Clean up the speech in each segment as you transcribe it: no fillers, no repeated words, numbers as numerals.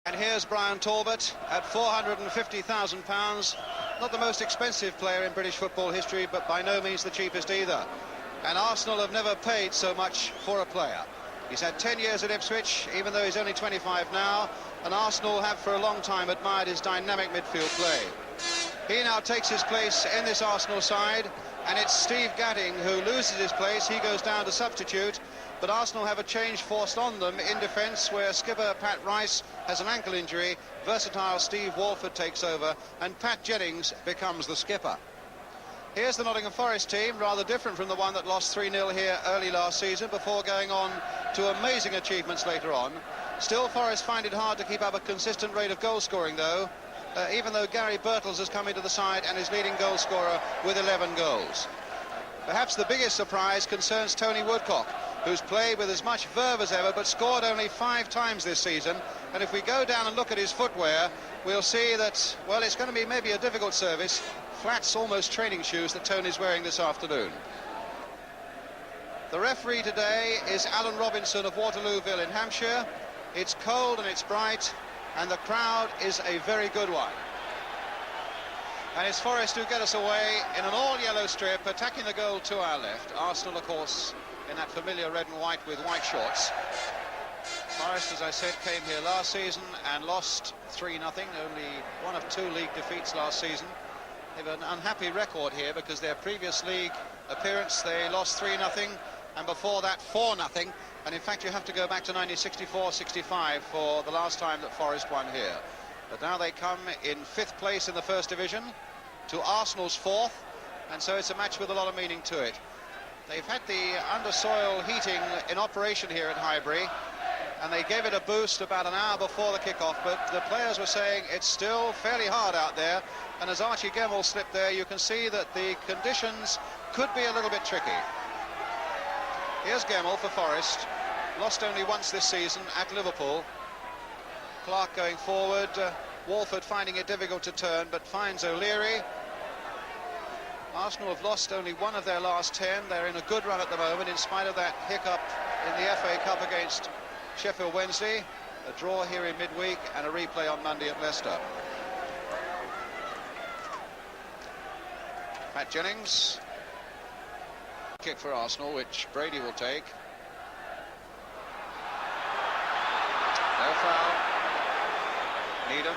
And here's Brian Talbot at £450,000. Not the most expensive player in British football history, but by no means the cheapest either. And Arsenal have never paid so much for a player. He's had 10 years at Ipswich, even though he's only 25 now, and Arsenal have for a long time admired his dynamic midfield play. He now takes his place in this Arsenal side, and it's Steve Gatting who loses his place. He goes down to substitute, but Arsenal have a change forced on them in defence, where skipper Pat Rice has an ankle injury, versatile Steve Walford takes over, and Pat Jennings becomes the skipper. Here's the Nottingham Forest team, rather different from the one that lost 3-0 here early last season, before going on to amazing achievements later on. Still, Forest find it hard to keep up a consistent rate of goal scoring, though, even though Gary Birtles has come into the side and is leading goal scorer with 11 goals. Perhaps the biggest surprise concerns Tony Woodcock, who's played with as much verve as ever, but scored only 5 times this season. And if we go down and look at his footwear, we'll see that, well, it's going to be maybe a difficult service. Flats, almost training shoes, that Tony's wearing this afternoon. The referee today is Alan Robinson of Waterlooville in Hampshire. It's cold and it's bright, and the crowd is a very good one. And it's Forest who get us away in an all-yellow strip, attacking the goal to our left. Arsenal, of course, in that familiar red and white with white shorts. Forest, as I said, came here last season and lost 3-0, only one of 2 league defeats last season. They have an unhappy record here because their previous league appearance, they lost 3-0, and before that 4-0. And in fact, you have to go back to 1964-65 for the last time that Forest won here. But now they come in 5th place in the First Division to Arsenal's 4th, and so it's a match with a lot of meaning to it. They've had the undersoil heating in operation here at Highbury, and they gave it a boost about an hour before the kickoff, but the players were saying it's still fairly hard out there, and as Archie Gemmell slipped there, you can see that the conditions could be a little bit tricky. Here's Gemmell for Forest, lost only once this season at Liverpool. Clark going forward, Walford finding it difficult to turn, but finds O'Leary. Arsenal have lost only one of their last 10. They're in a good run at the moment, in spite of that hiccup in the FA Cup against Sheffield Wednesday. A draw here in midweek and a replay on Monday at Leicester. Pat Jennings. Kick for Arsenal, which Brady will take. No foul. Needham.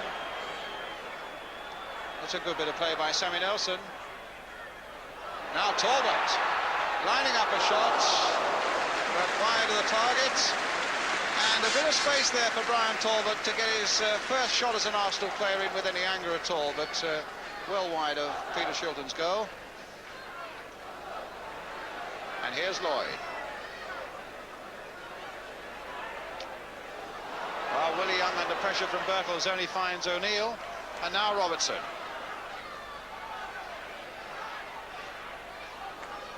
That's a good bit of play by Sammy Nelson. Now Talbot lining up a shot, but wide of the target, and a bit of space there for Brian Talbot to get his first shot as an Arsenal player in with any anger at all, but well wide of Peter Shilton's goal. And here's Lloyd. Well, Willie Young under pressure from Birtles only finds O'Neill, and now Robertson.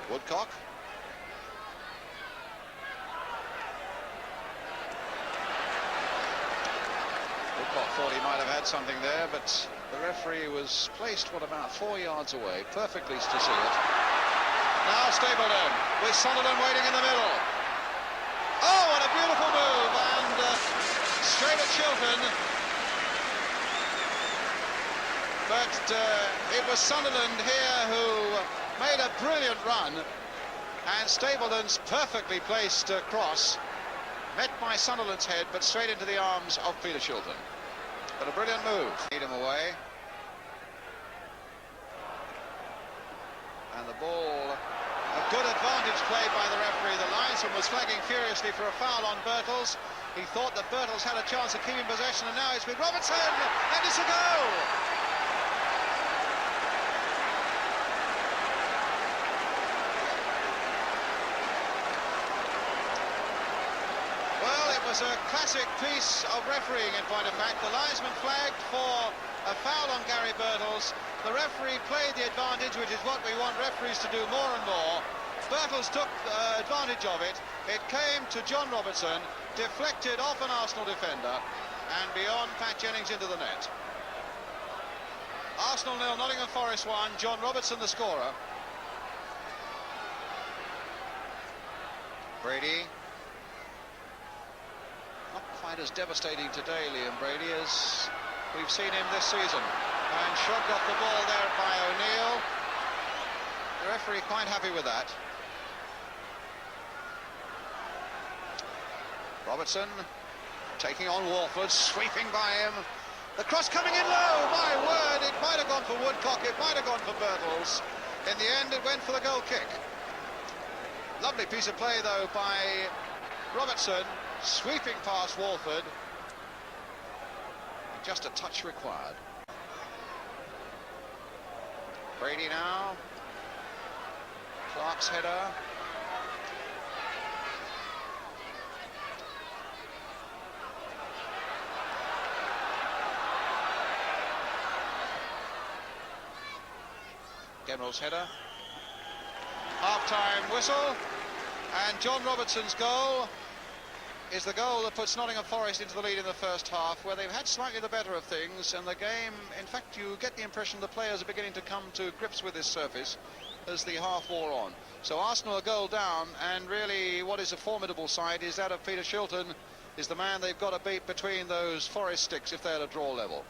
Woodcock. Woodcock thought he might have had something there, but the referee was placed, what, about 4 yards away, perfectly to see it. Now Stapleton, with Sunderland waiting in the middle. Oh, what a beautiful move, and straight at Shilton. But it was Sunderland here who made a brilliant run, and Stapleton's perfectly placed cross met by Sunderland's head, but straight into the arms of Peter Shilton. But a brilliant move. Need him away. And the ball, a good advantage played by the referee. The linesman was flagging furiously for a foul on Birtles. He thought that Birtles had a chance of keeping possession, and now it's with Robertson, and it's a goal! Was a classic piece of refereeing in point of fact. The linesman flagged for a foul on Gary Birtles. The referee played the advantage, which is what we want referees to do more and more. Birtles took advantage of it. It came to John Robertson, deflected off an Arsenal defender, and beyond Pat Jennings into the net. Arsenal 0, Nottingham Forest 1, John Robertson the scorer. Brady. Not quite quite as devastating today, Liam Brady, as we've seen him this season. And shrugged off the ball there by O'Neill. The referee quite happy with that. Robertson taking on Walford, sweeping by him. The cross coming in low, my word, it might have gone for Woodcock, it might have gone for Birtles. In the end, it went for the goal kick. Lovely piece of play, though, by Robertson, sweeping past Walford. Just a touch required. Brady now. Clark's header. Gemmel's header. Half-time whistle, and John Robertson's goal is the goal that puts Nottingham Forest into the lead in the first half, where they've had slightly the better of things, and the game, in fact, you get the impression the players are beginning to come to grips with this surface as the half wore on. So Arsenal a goal down, and really what is a formidable side is that of Peter Shilton, is the man they've got to beat between those Forest sticks if they're at a draw level.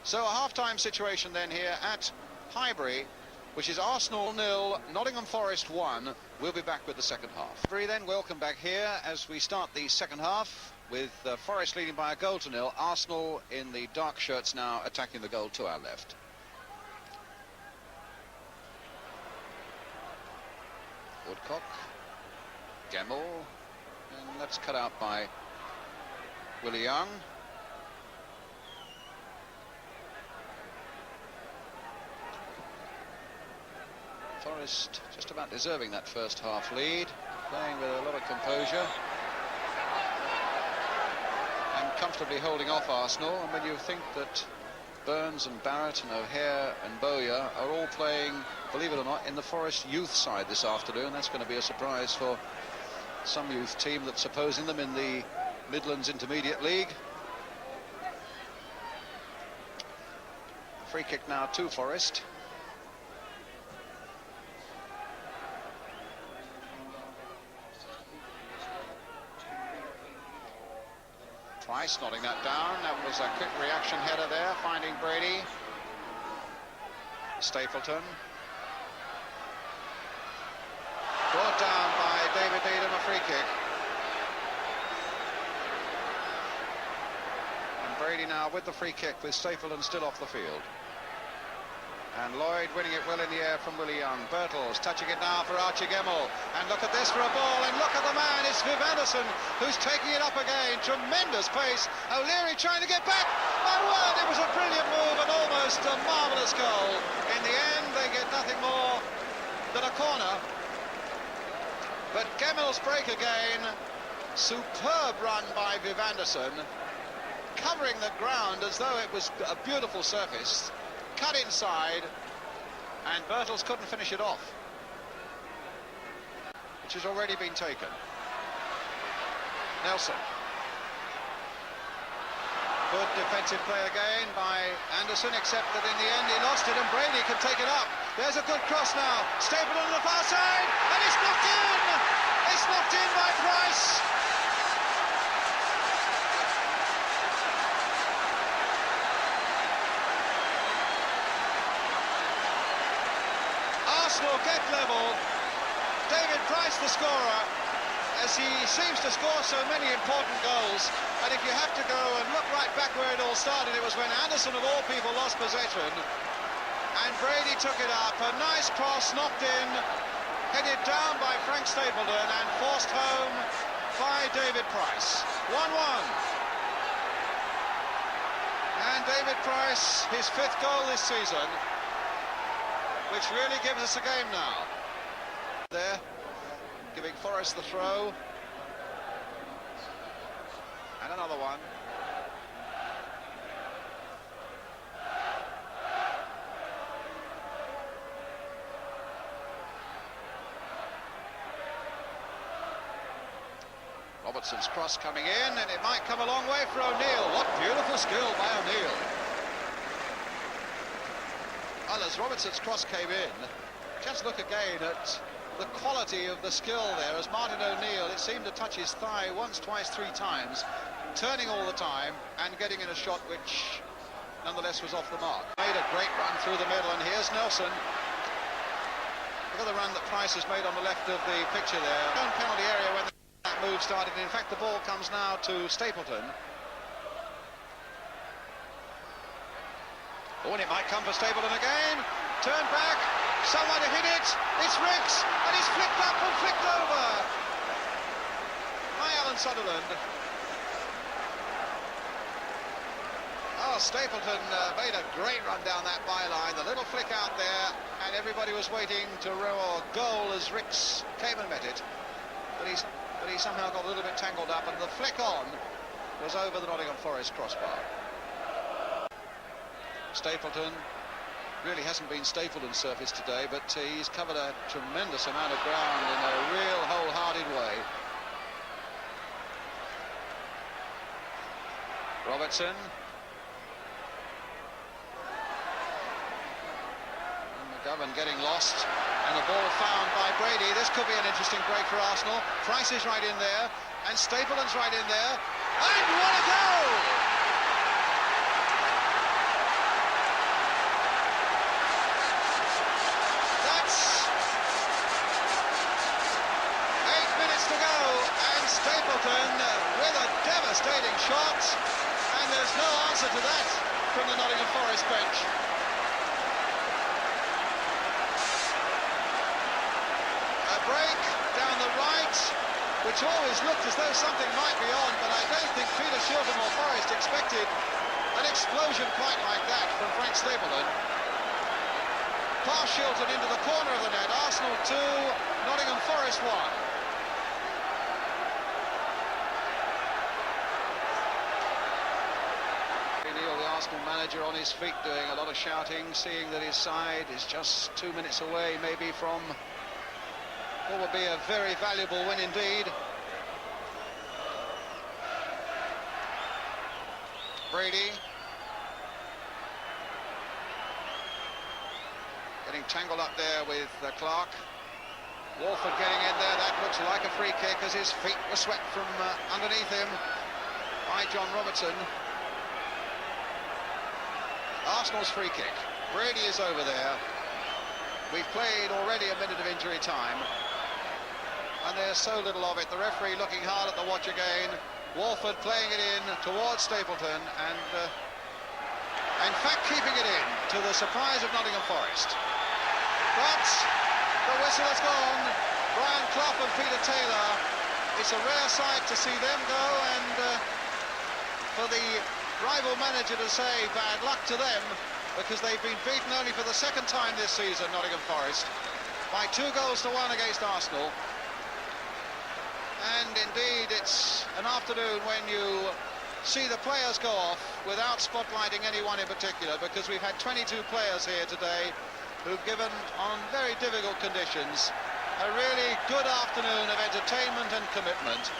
So a half-time situation then here at Highbury, which is Arsenal 0, Nottingham Forest 1. We'll be back with the second half. Then welcome back here as we start the second half with Forest leading by a goal to 0. Arsenal in the dark shirts now attacking the goal to our left. Woodcock, Gemmell, and that's cut out by Willie Young. Forest just about deserving that first half lead, playing with a lot of composure and comfortably holding off Arsenal. And when you think that Burns and Barrett and O'Hare and Bowyer are all playing, believe it or not, in the Forest youth side this afternoon, that's going to be a surprise for some youth team that's opposing them in the Midlands Intermediate League. Free kick now to Forest. Price nodding that down. That was a quick reaction header there, finding Brady. Stapleton. Brought down by David Needham, a free kick. And Brady now with the free kick, with Stapleton still off the field. And Lloyd winning it well in the air from Willie Young. Birtles touching it now for Archie Gemmell. And look at this for a ball, and look at the man, it's Viv Anderson who's taking it up again. Tremendous pace. O'Leary trying to get back. My word, it was a brilliant move and almost a marvellous goal. In the end, they get nothing more than a corner. But Gemmell's break again. Superb run by Viv Anderson, covering the ground as though it was a beautiful surface. Cut inside, and Birtles couldn't finish it off, which has already been taken. Nelson. Good defensive play again by Anderson, except that in the end he lost it and Brady can take it up. There's a good cross now. Stapleton on the far side, and it's knocked in! It's knocked in by Price. Arsenal get level. David Price the scorer, as he seems to score so many important goals. And if you have to go and look right back where it all started, it was when Anderson of all people lost possession and Brady took it up. A nice cross knocked in, headed down by Frank Stapleton and forced home by David Price. 1-1. And David Price, his 5th goal this season, which really gives us a game now. There, giving Forest the throw. And another one. Robertson's cross coming in, and it might come a long way for O'Neill. What beautiful skill by O'Neill. Well, as Robertson's cross came in, just look again at the quality of the skill there as Martin O'Neill, it seemed to touch his thigh once, twice, 3 times, turning all the time and getting in a shot which nonetheless was off the mark. Made a great run through the middle, and here's Nelson. Look at the run that Price has made on the left of the picture there. Own penalty area when that move started. In fact, the ball comes now to Stapleton. Oh, and it might come for Stapleton again. Turn back, someone to hit it. It's Ricks, and he's flicked up and flicked over by Alan Sutherland. Oh, Stapleton made a great run down that byline. The little flick out there, and everybody was waiting to row a goal as Ricks came and met it. But he somehow got a little bit tangled up, and the flick on was over the Nottingham Forest crossbar. Stapleton really hasn't been Stapleton's surface today, but he's covered a tremendous amount of ground in a real wholehearted way. Robertson. And McGovern getting lost, and the ball found by Brady. This could be an interesting break for Arsenal. Price is right in there, and Stapleton's right in there, and what a goal! Stapleton with a devastating shot, and there's no answer to that from the Nottingham Forest bench. A break down the right, which always looked as though something might be on, but I don't think Peter Shilton or Forest expected an explosion quite like that from Frank Stapleton. Past Shilton into the corner of the net. Arsenal 2, Nottingham Forest 1. Arsenal manager on his feet doing a lot of shouting, seeing that his side is just 2 minutes away maybe from what would be a very valuable win indeed. Brady getting tangled up there with Clark. Walford getting in there. That looks like a free kick as his feet were swept from underneath him by John Robertson. Arsenal's free kick. Brady is over there. We've played already a minute of injury time, and there's so little of it. The referee looking hard at the watch again. Walford playing it in towards Stapleton, and in fact keeping it in, to the surprise of Nottingham Forest. But the whistle has gone. Brian Clough and Peter Taylor. It's a rare sight to see them go, and for the rival manager to say bad luck to them, because they've been beaten only for the second time this season, Nottingham Forest, by 2-1 against Arsenal. And indeed, it's an afternoon when you see the players go off without spotlighting anyone in particular, because we've had 22 players here today who've given, on very difficult conditions, a really good afternoon of entertainment and commitment.